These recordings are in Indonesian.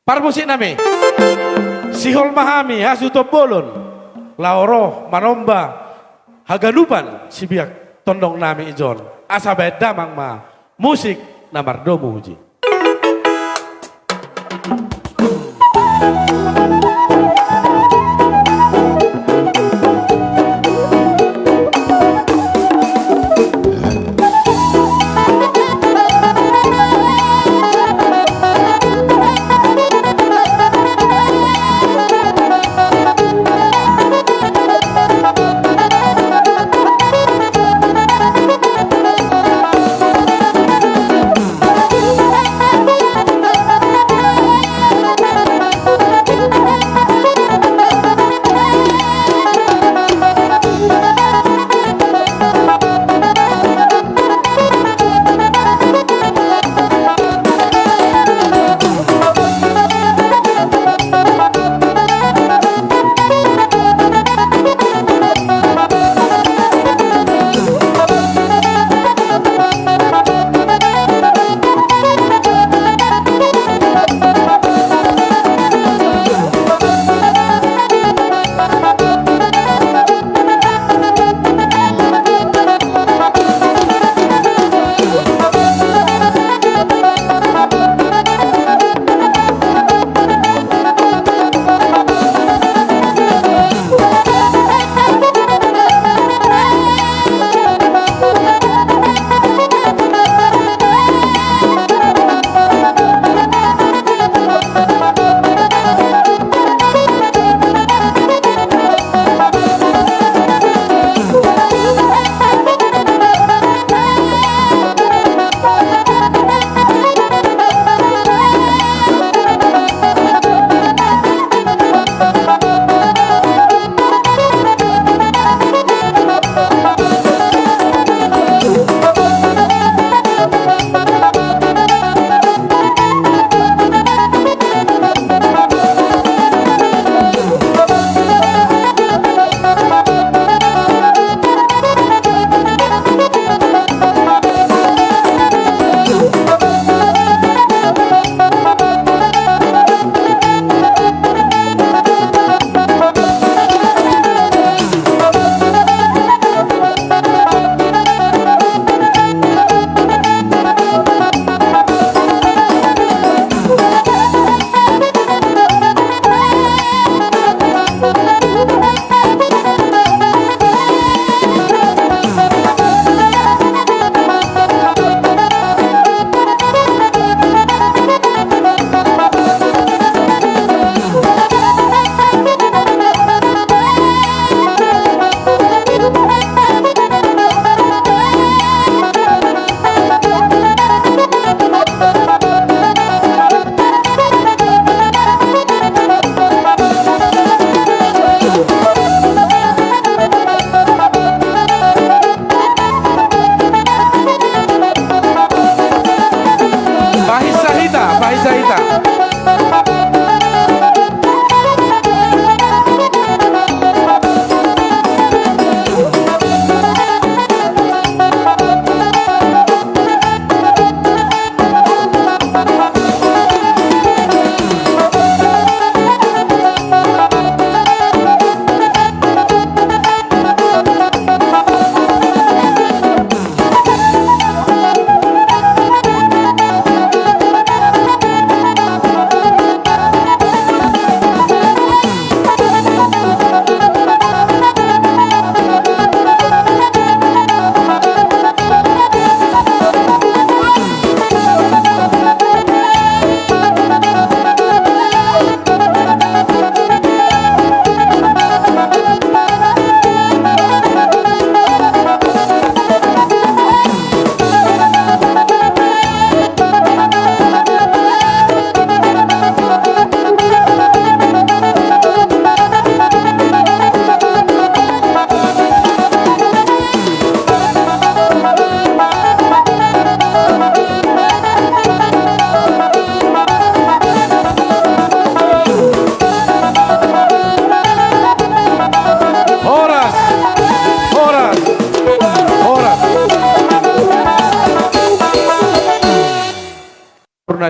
Parmusik nami Sihol Mahami Hasuto Bolon Laoro Manomba Haganupan Sibiak Tondong nami Ijon Asabet Damang Ma musik Namardomu Uji.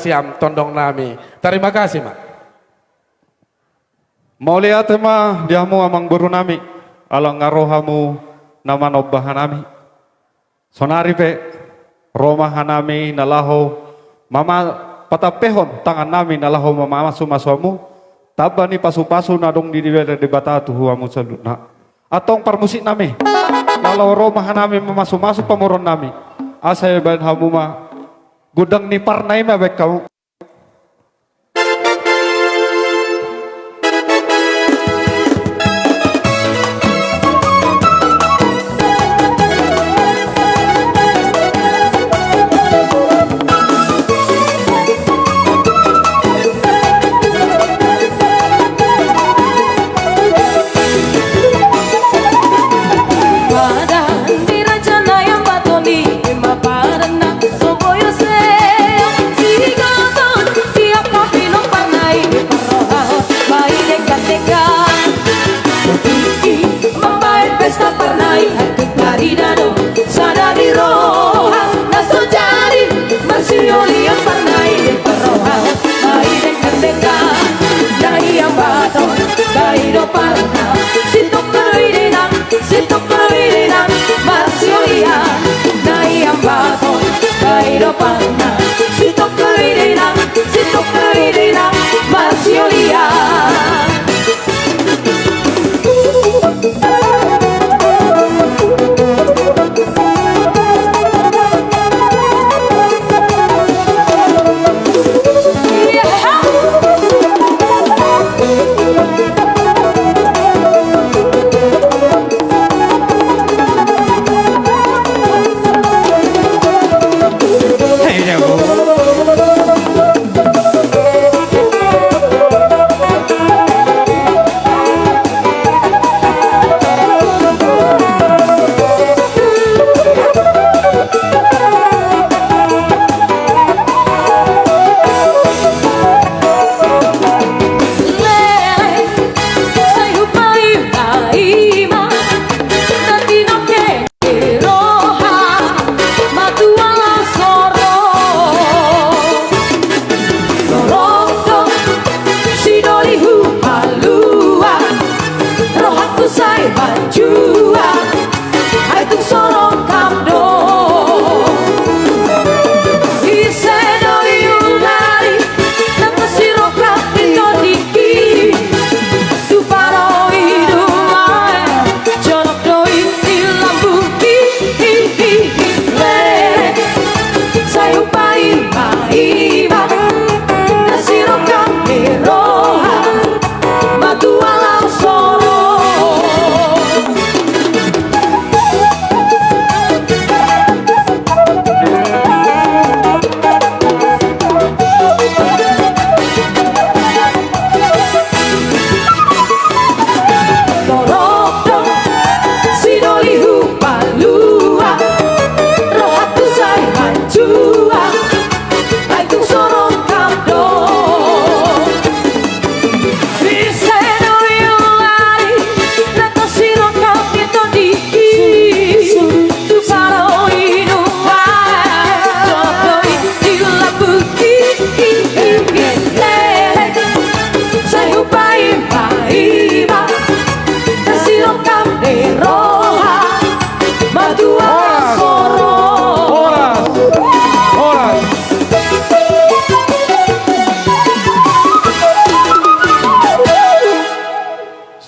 Siam Tondong Nami. Terima kasih, Mak. Mau lihat mah diamu amang buru nami, alang ngarohamu nama nobahan nami. Sonari pe, romahan nami nalaho, mama patapehon tangan nami nalaho mama masu-masuamu, tabani pasu-pasu nadong di bata tuhuamu saluna. Atong parmusik nami, nalau romahan nami memasu-masu pamuron nami, asay ban hamu ma, gudang ni parnay mabek kamu.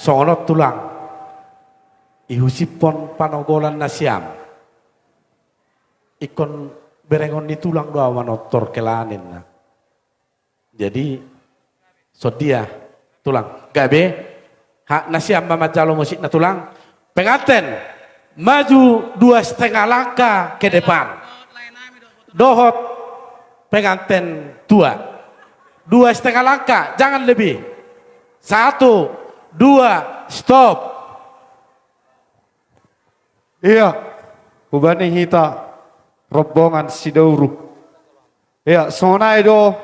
Songot tulang ihusipon panogolan nasiam ikon berengon di tulang doa manotor kelanin na. Jadi sodia tulang gabe hak nasiam mama jalo musik na tulang penganten maju 2,5 langkah ke depan dohot penganten 2,5 langkah jangan lebih 1 2 stop. Iya, ubani hita rombongan Sidauru. Iya, sonai doho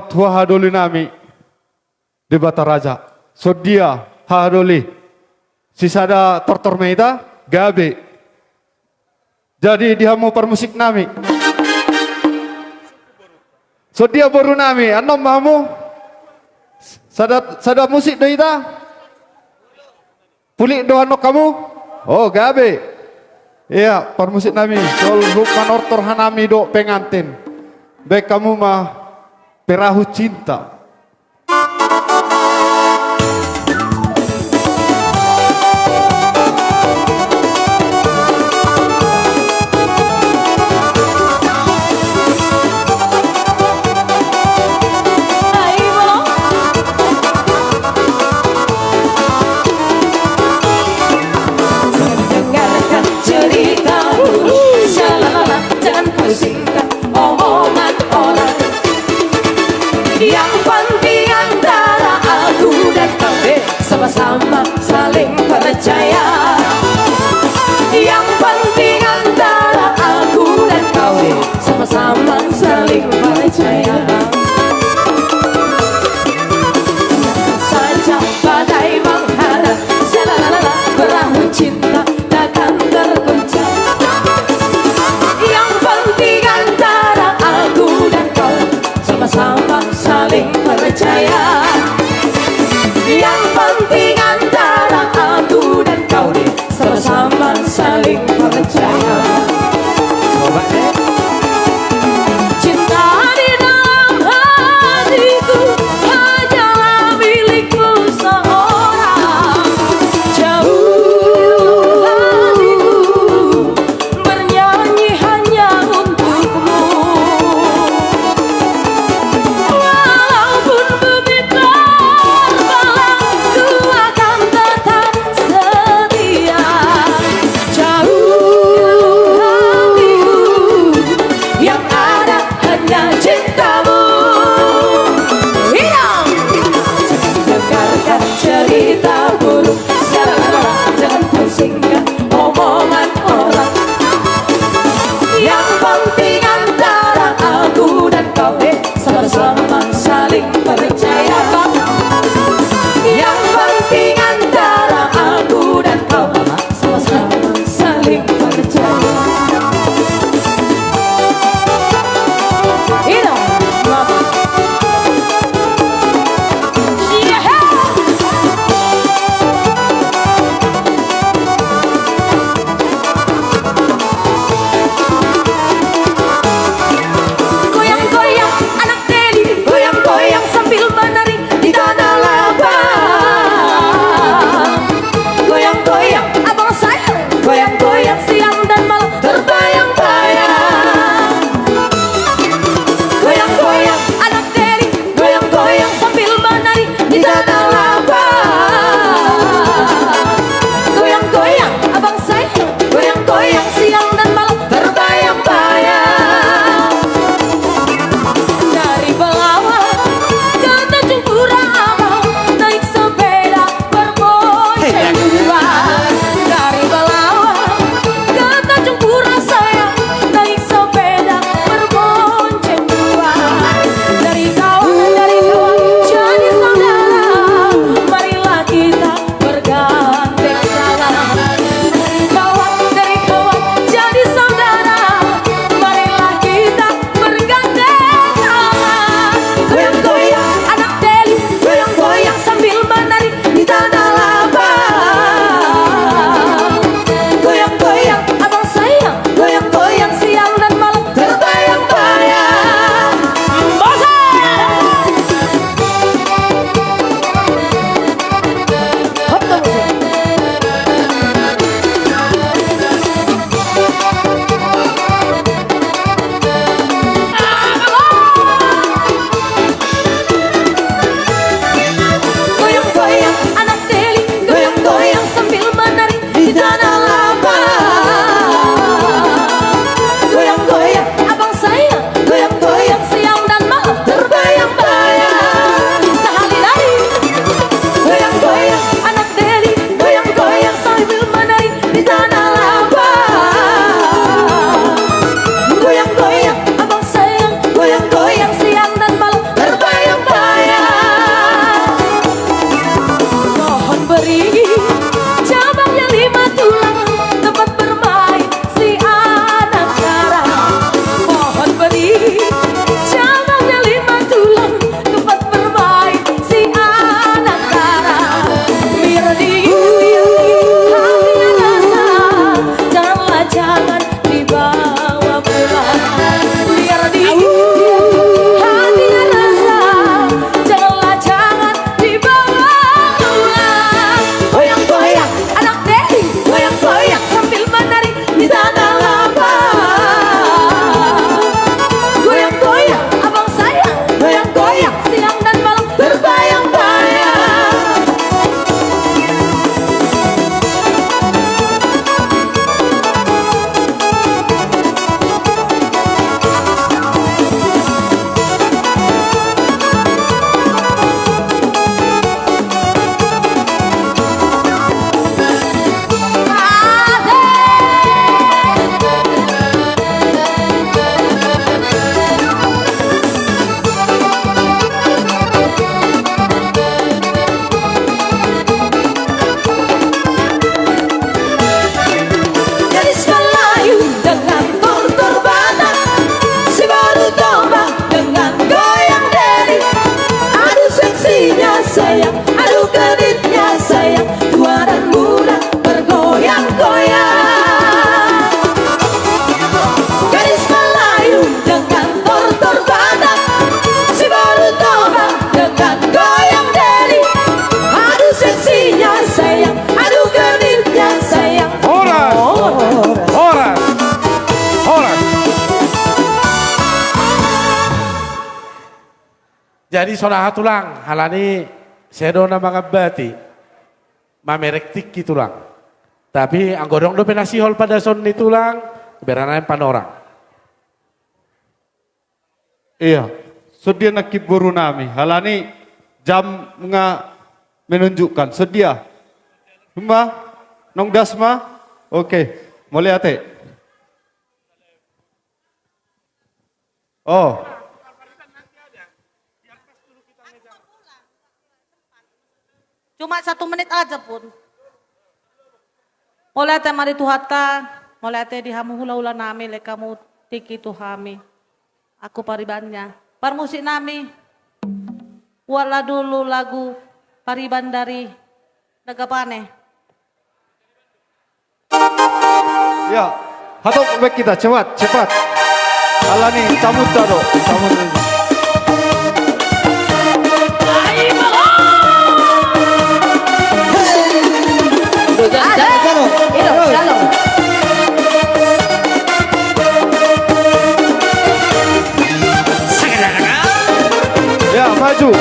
tua hadoli nami di Bataraja. Sodia hadoli. Sisada tortor meita gabe. Jadi dia mau permusik nami. Sodia baru nami, anom mamu Sada musik do ita. Pulik do ano kamu? Oh, gabe. Iya, permusik nami. Sol Lukman ortor hanami do pengantin. Baik kamu mah perahu cinta. Yang penting antara aku dan kau sama-sama saling percaya. Yang penting antara aku dan kau sama-sama saling percaya. Saja badai menghadap, jalalala perahu cinta takkan terguncang. Yang penting antara aku dan kau sama-sama saling percaya. Yang penting antara aku dan kau sama-sama saling percaya. Cinta di dalam hatiku hanyalah milikmu seorang. Jauh hatiku bernyanyi hanya untukmu. Walaupun bumi terbelah, ku akan tetap setia. Jauh hatiku, yang ada hanya cintamu. Hilang. Dengarkan cerita burung, jangan pusingkan omongan orang. Yang penting antara aku dan kau sama-sama saling percaya. Yang penting antara aku dan kau sama-sama saling percaya. Hilang. Yeah. Goyang-goyang anak teli, Jadi saudara tulang halani sedona mangabati mamerek tiki tulang. Tapi anggodong do penasihol pada sonni tulang beranain panorang. Iya, sedia nakib buru nami. Halani jam nga menunjukkan sedia. Huma, nong dasma, oke, mulai ate. Oh, Cuma 1 menit aja pun. Mulai ate mari tuhata, mulai ate dihamu hula-hula nami le kamu tiki tuhami. Aku paribannya. Parmusik nami. Wala dulu lagu pariban dari Nagapane. ya, hatok baik kita cepat. Halani samut tado, samut. Ya, maju.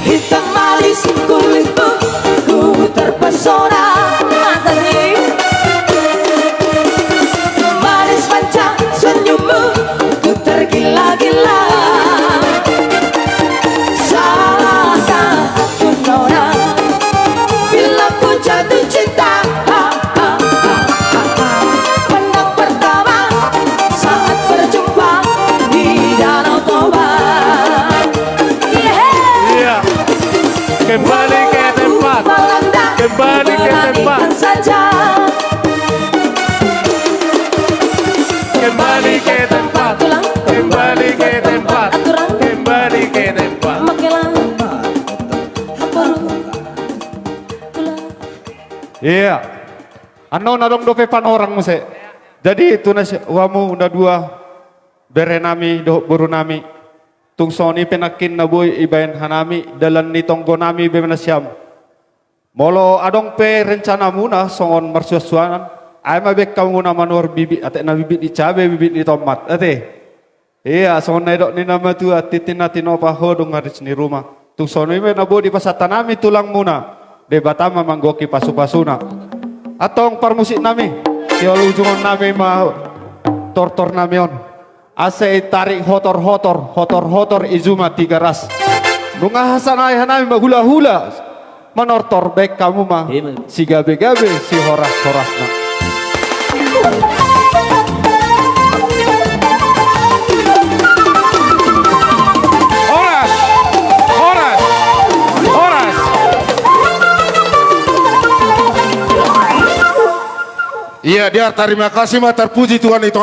Hitam manis kulitmu, ku terpesona matanya. Manis panjang senyummu, ku tergila-gila. Salahkah aku nona, bila ku jatuh cinta. Menang pertama saat berjumpa di Danau Toba. Iya. Kembali ke tempat. Kembali ke tempat. Saja. Kembali ke tempat. Kembali ke tempat. Kembali ke tempat. Iya. Ano na dong dope orang muse. Jadi itu nasi wamu udah 2 berenami do buru nami. Tungsoni penakin na boy ibayan hanami dalan ni tonggo nami bemenasyam. Molo adong pe rencana muna songon marsuasuanan. Ay mabek kamu na manor bibit ate na bibit di cabe bibit di tomat ate. Iya songon na idok ni nama tu atitin natin opa hodong ngaris ni rumah. Tungsoni me na boy di pasatanami tulang muna. Debatama manggoki pasu-pasuna. Atong parmusik nami. Tiol ujungon nami ma tortor nami on. Ase tarik hotor izuma 3 ras. Nunga hasan ayah nami mahula-hula. Manortor baik kamu mah si gabe-gabe si horas-horas na. Horas. Iya, dia terima kasih, terpuji Tuhan itu.